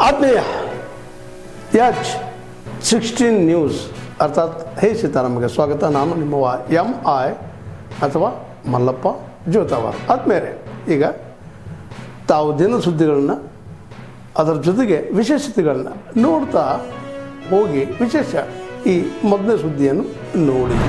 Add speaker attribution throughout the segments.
Speaker 1: ಆತ್ಮೀಯ H16 news ಅರ್ಥಾತ್ ಹೇ ಸೀತಾರಾಮಗೆ ಸ್ವಾಗತ. ನಾನು ನಿಮ್ಮವ MI ಅಥವಾ ಮಲ್ಲಪ್ಪ ಜೋತಾವರ್. ಆದ್ಮೇಲೆ ಈಗ ತಾವು ದಿನ ಸುದ್ದಿಗಳನ್ನ ಅದರ ಜೊತೆಗೆ ವಿಶೇಷತೆಗಳನ್ನ ನೋಡ್ತಾ ಹೋಗಿ ವಿಶೇಷ ಈ ಮೊದಲನೇ ಸುದ್ದಿಯನ್ನು ನೋಡಿ.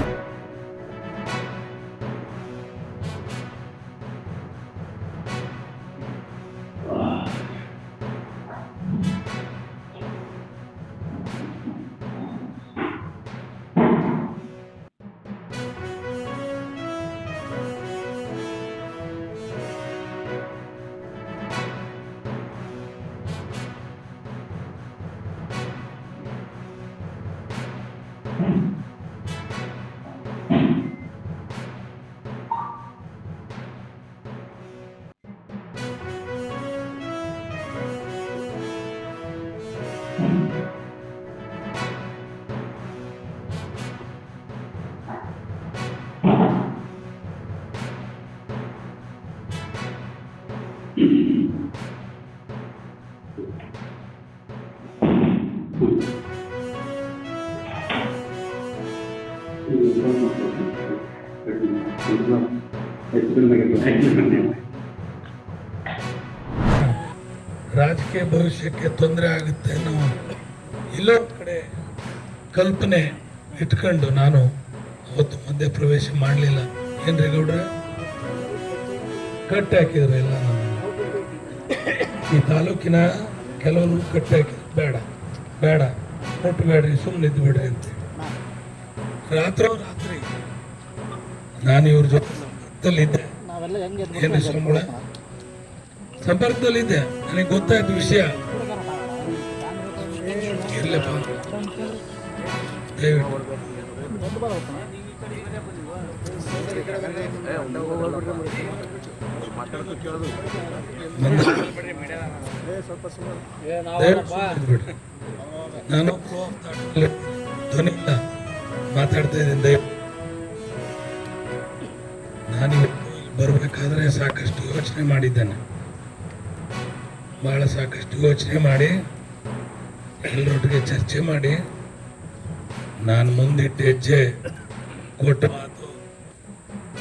Speaker 2: ರಾಜಕೀಯ ಭವಿಷ್ಯಕ್ಕೆ ತೊಂದರೆ ಆಗುತ್ತೆ ಅನ್ನೋ ಇಲ್ಲೊಂದು ಕಡೆ ಕಲ್ಪನೆ ಇಟ್ಕೊಂಡು ನಾನು ಅವತ್ತು ಮಧ್ಯ ಪ್ರವೇಶ ಮಾಡಲಿಲ್ಲ. ಏನ್ರಿ ಗೌಡ್ರೆ, ಕಟ್ಟಿ ಹಾಕಿದ್ರು ಎಲ್ಲ. ಈ ತಾಲೂಕಿನ ಕೆಲವರು ಕಟ್ಟಿ ಹಾಕಿದ್ರು, ಬೇಡ ಬೇಡ ಮುಟ್ಟಬೇಡ್ರಿ, ಸುಮ್ಮನೆ ಇದ್ದು ಬಿಡ್ರಿ ಅಂತ. ರಾತ್ರಿ ನಾನು ಇವ್ರ ಜೊತೆ ಸಂಪರ್ಕದಲ್ಲಿದ್ದೆ. ಏನು ಸಂಬಳ ಸಂಪರ್ಕದಲ್ಲಿದ್ದೆ, ನನಗೆ ಗೊತ್ತಾಯ್ತು ವಿಷಯ. ಇರ್ಲಪ್ಪ ದಯವಿಟ್ಟು ನಾನು ಧ್ವನಿ ಇಲ್ಲ ಮಾತಾಡ್ತಾ ಇದ್ದೀನಿ. ದಯವಿಟ್ಟು ನಾನಿವತ್ತು ಬರಬೇಕಾದ್ರೆ ಸಾಕಷ್ಟು ಯೋಚನೆ ಮಾಡಿದ್ದೇನೆ, ಭಾಳ ಸಾಕಷ್ಟು ಯೋಚನೆ ಮಾಡಿ ಎಲ್ಲರೊಟ್ಟಿಗೆ ಚರ್ಚೆ ಮಾಡಿ ನಾನು ಮುಂದಿಟ್ಟ ಹೆಜ್ಜೆ ಕೊಟ್ಟ ಮಾತು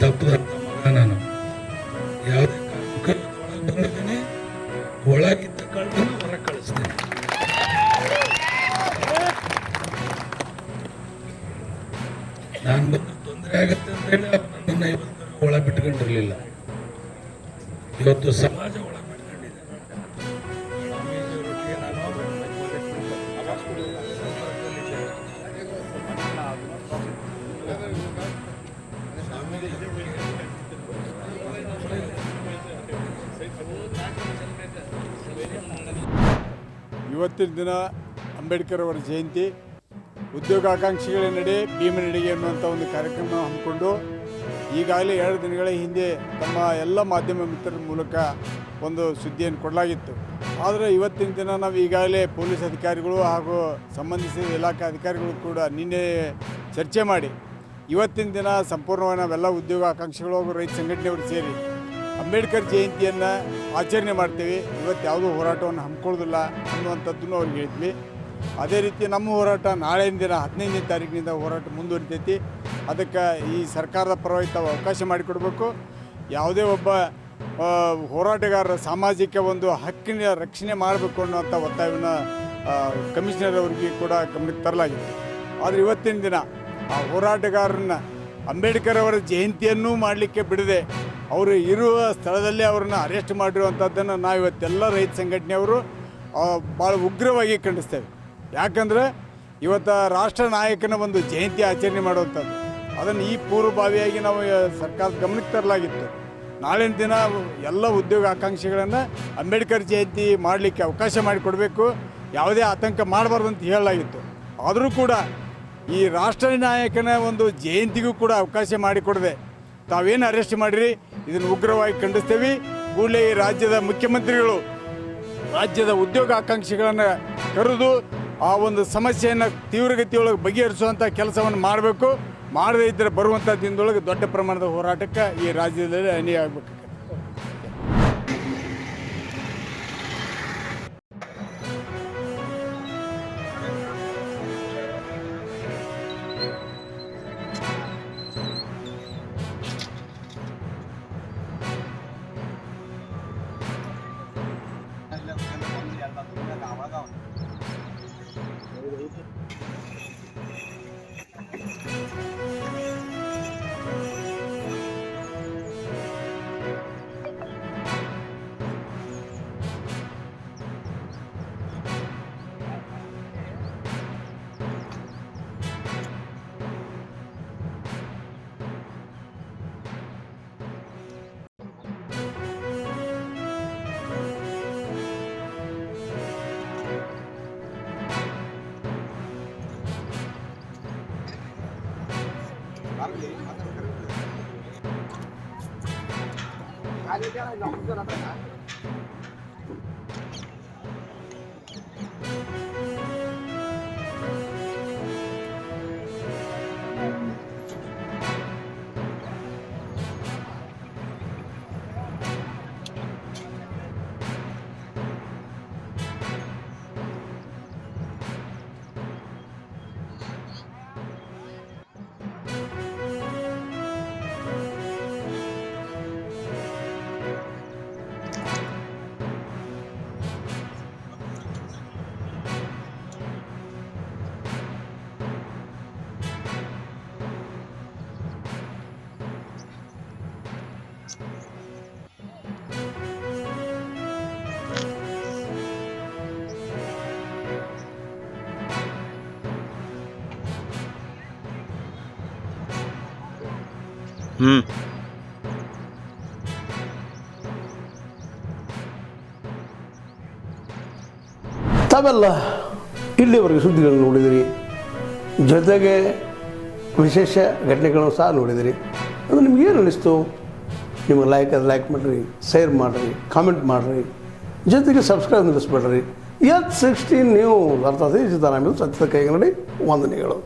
Speaker 2: ತಪ್ಪದಂತ ಮಗ ನಾನು. ಯಾವುದೇ ಕಾರಣಕ್ಕೂ ಒಳಗೆ ಬಂದಿದ್ದೀನಿ, ಒಳಗಿದ್ದ ಕಳ್ಳನ್ನು ಹೊರಗೆ ಕಳಿಸ್ತೇನೆ. ನಾನು ಬಂದು ತೊಂದರೆ ಆಗತ್ತೆ ಅಂತ ಹೇಳಿ ನನ್ನನ್ನು ಇವತ್ತು ಒಳ ಬಿಟ್ಕೊಂಡಿರಲಿಲ್ಲ. ಇವತ್ತು ಸಮಾಜ ಒಳ ಬಿಟ್ಕೊಂಡಿದೆ.
Speaker 3: ಇವತ್ತಿನ ದಿನ ಅಂಬೇಡ್ಕರ್ ಅವರ ಜಯಂತಿ, ಉದ್ಯೋಗಾಕಾಂಕ್ಷಿಗಳ ನಡೆ ಭೀಮನಡಿಗೆ ಅನ್ನುವಂಥ ಒಂದು ಕಾರ್ಯಕ್ರಮ ಹಮ್ಮಿಕೊಂಡು ಈಗಾಗಲೇ 2 ದಿನಗಳ ಹಿಂದೆ ತಮ್ಮ ಎಲ್ಲ ಮಾಧ್ಯಮ ಮಿತ್ರರ ಮೂಲಕ ಒಂದು ಸುದ್ದಿಯನ್ನು ಕೊಡಲಾಗಿತ್ತು. ಆದರೆ ಇವತ್ತಿನ ದಿನ ನಾವು ಈಗಾಗಲೇ ಪೊಲೀಸ್ ಅಧಿಕಾರಿಗಳು ಹಾಗೂ ಸಂಬಂಧಿಸಿದ ಇಲಾಖಾ ಅಧಿಕಾರಿಗಳು ಕೂಡ ನಿನ್ನೆ ಚರ್ಚೆ ಮಾಡಿ ಇವತ್ತಿನ ದಿನ ಸಂಪೂರ್ಣವಾಗಿ ನಾವೆಲ್ಲ ಉದ್ಯೋಗಾಕಾಂಕ್ಷಿಗಳು ಹಾಗೂ ರೈತ ಸಂಘಟನೆಯವರು ಸೇರಿ ಅಂಬೇಡ್ಕರ್ ಜಯಂತಿಯನ್ನು ಆಚರಣೆ ಮಾಡ್ತೀವಿ. ಇವತ್ತು ಯಾವುದೂ ಹೋರಾಟವನ್ನು ಹಮ್ಮಿಕೊಳ್ಳೋದಿಲ್ಲ ಅನ್ನುವಂಥದ್ದನ್ನು ಅವ್ರಿಗೆ ಹೇಳಿದ್ವಿ. ಅದೇ ರೀತಿ ನಮ್ಮ ಹೋರಾಟ ನಾಳೆಯ ದಿನ 15ನೇ ತಾರೀಕಿನಿಂದ ಹೋರಾಟ ಮುಂದುವರಿತೈತಿ. ಅದಕ್ಕೆ ಈ ಸರ್ಕಾರದ ಪರವಾಗಿ ತಾವು ಅವಕಾಶ ಮಾಡಿಕೊಡ್ಬೇಕು. ಯಾವುದೇ ಒಬ್ಬ ಹೋರಾಟಗಾರರ ಸಾಮಾಜಿಕ ಒಂದು ಹಕ್ಕಿನ ರಕ್ಷಣೆ ಮಾಡಬೇಕು ಅನ್ನುವಂಥ ಒತ್ತಾಯವನ್ನು ಕಮಿಷನರ್ ಅವರಿಗೆ ಕೂಡ ಗಮನಕ್ಕೆ ತರಲಾಗಿದೆ. ಆದರೆ ಇವತ್ತಿನ ದಿನ ಆ ಹೋರಾಟಗಾರರನ್ನ ಅಂಬೇಡ್ಕರ್ ಅವರ ಜಯಂತಿಯನ್ನೂ ಮಾಡಲಿಕ್ಕೆ ಬಿಡದೆ ಅವರು ಇರುವ ಸ್ಥಳದಲ್ಲೇ ಅವರನ್ನು ಅರೆಸ್ಟ್ ಮಾಡಿರುವಂಥದ್ದನ್ನು ನಾವು ಇವತ್ತೆಲ್ಲ ರೈತ ಸಂಘಟನೆಯವರು ಭಾಳ ಉಗ್ರವಾಗಿ ಖಂಡಿಸ್ತೇವೆ. ಯಾಕಂದರೆ ಇವತ್ತು ರಾಷ್ಟ್ರ ನಾಯಕನ ಒಂದು ಜಯಂತಿ ಆಚರಣೆ ಮಾಡುವಂಥದ್ದು, ಅದನ್ನು ಈ ಪೂರ್ವಭಾವಿಯಾಗಿ ನಾವು ಸರ್ಕಾರದ ಗಮನಕ್ಕೆ ತರಲಾಗಿತ್ತು. ನಾಳಿನ ದಿನ ಎಲ್ಲ ಉದ್ಯೋಗ ಆಕಾಂಕ್ಷಿಗಳನ್ನು ಅಂಬೇಡ್ಕರ್ ಜಯಂತಿ ಮಾಡಲಿಕ್ಕೆ ಅವಕಾಶ ಮಾಡಿಕೊಡಬೇಕು, ಯಾವುದೇ ಆತಂಕ ಮಾಡಬಾರ್ದು ಅಂತ ಹೇಳಲಾಗಿತ್ತು. ಆದರೂ ಕೂಡ ಈ ರಾಷ್ಟ್ರ ನಾಯಕನ ಒಂದು ಜಯಂತಿಗೂ ಕೂಡ ಅವಕಾಶ ಮಾಡಿಕೊಡದೆ ತಾವೇನು ಅರೆಸ್ಟ್ ಮಾಡಿರಿ, ಇದನ್ನು ಉಗ್ರವಾಗಿ ಖಂಡಿಸ್ತೇವೆ. ಕೂಡಲೇ ಈ ರಾಜ್ಯದ ಮುಖ್ಯಮಂತ್ರಿಗಳು ರಾಜ್ಯದ ಉದ್ಯೋಗ ಆಕಾಂಕ್ಷಿಗಳನ್ನು ಕರೆದು ಆ ಒಂದು ಸಮಸ್ಯೆಯನ್ನು ತೀವ್ರಗತಿಯೊಳಗೆ ಬಗೆಹರಿಸುವಂಥ ಕೆಲಸವನ್ನು ಮಾಡಬೇಕು. ಮಾಡದೇ ಇದ್ದರೆ ಬರುವಂಥ ದಿನದೊಳಗೆ ದೊಡ್ಡ ಪ್ರಮಾಣದ ಹೋರಾಟಕ್ಕೆ ಈ ರಾಜ್ಯದಲ್ಲಿ ಅನ್ಯಾಯ ಆಗಬೇಕು.
Speaker 1: ತಾವೆಲ್ಲ ಇಲ್ಲಿವರೆಗೆ ಸುದ್ದಿಗಳನ್ನು ನೋಡಿದಿರಿ, ಜೊತೆಗೆ ವಿಶೇಷ ಘಟನೆಗಳನ್ನು ಸಹ ನೋಡಿದಿರಿ. ಅದು ನಿಮ್ಗೇನು ಅನ್ನಿಸ್ತು? ನಿಮಗೆ ಲೈಕ್ ಮಾಡಿರಿ, ಶೇರ್ ಮಾಡಿರಿ, ಕಾಮೆಂಟ್ ಮಾಡಿರಿ, ಜೊತೆಗೆ ಸಬ್ಸ್ಕ್ರೈಬ್ ನಿಲ್ಲಿಸ್ಬೇಡ್ರಿ. H16 ನ್ಯೂಸ್ ಅರ್ಥಾತ್ ಸೀತಾರಾಮ್ ಸತ್ಯದ ಕೈಗನ್ನಡಿ ವಂದನೆಗಳು.